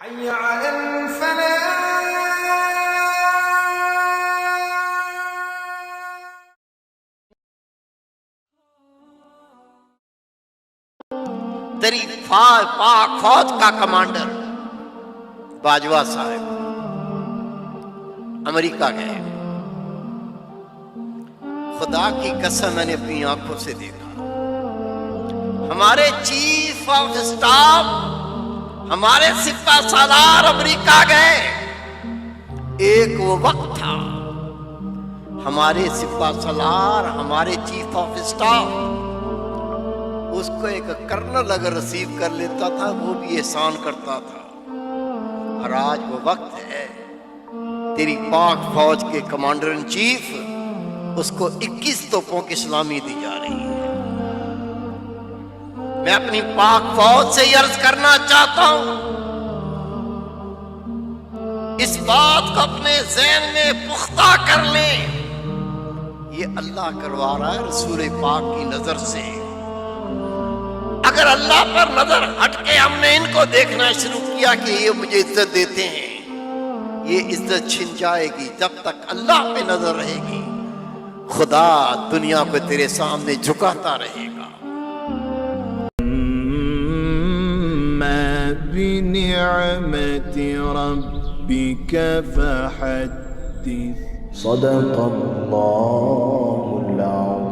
حي على الفلاح. تیری پاک فوج کا کمانڈر باجوہ صاحب امریکہ گئے. خدا کی قسم میں نے اپنی آنکھوں سے دیکھا. ہمارے چیف آف اسٹاف، ہمارے سپہ سالار امریکہ گئے. ایک وہ وقت تھا ہمارے سپہ سالار، ہمارے چیف آف اسٹاف، اس کو ایک کرنل اگر ریسیو کر لیتا تھا وہ بھی احسان کرتا تھا. اور آج وہ وقت ہے تیری پاک فوج کے کمانڈر ان چیف، اس کو 21 توپوں کی سلامی دی جا رہی ہے. میں اپنی پاک فوج سے یہ عرض کرنا چاہتا ہوں، اس بات کو اپنے ذہن میں پختہ کر لیں، یہ اللہ کروا رہا ہے رسول پاک کی نظر سے. اگر اللہ پر نظر ہٹ کے ہم نے ان کو دیکھنا شروع کیا کہ یہ مجھے عزت دیتے ہیں، یہ عزت چھن جائے گی. جب تک اللہ پہ نظر رہے گی خدا دنیا کو تیرے سامنے جھکاتا رہے گا. بنعمت ربك فحدث. صدق الله العظيم.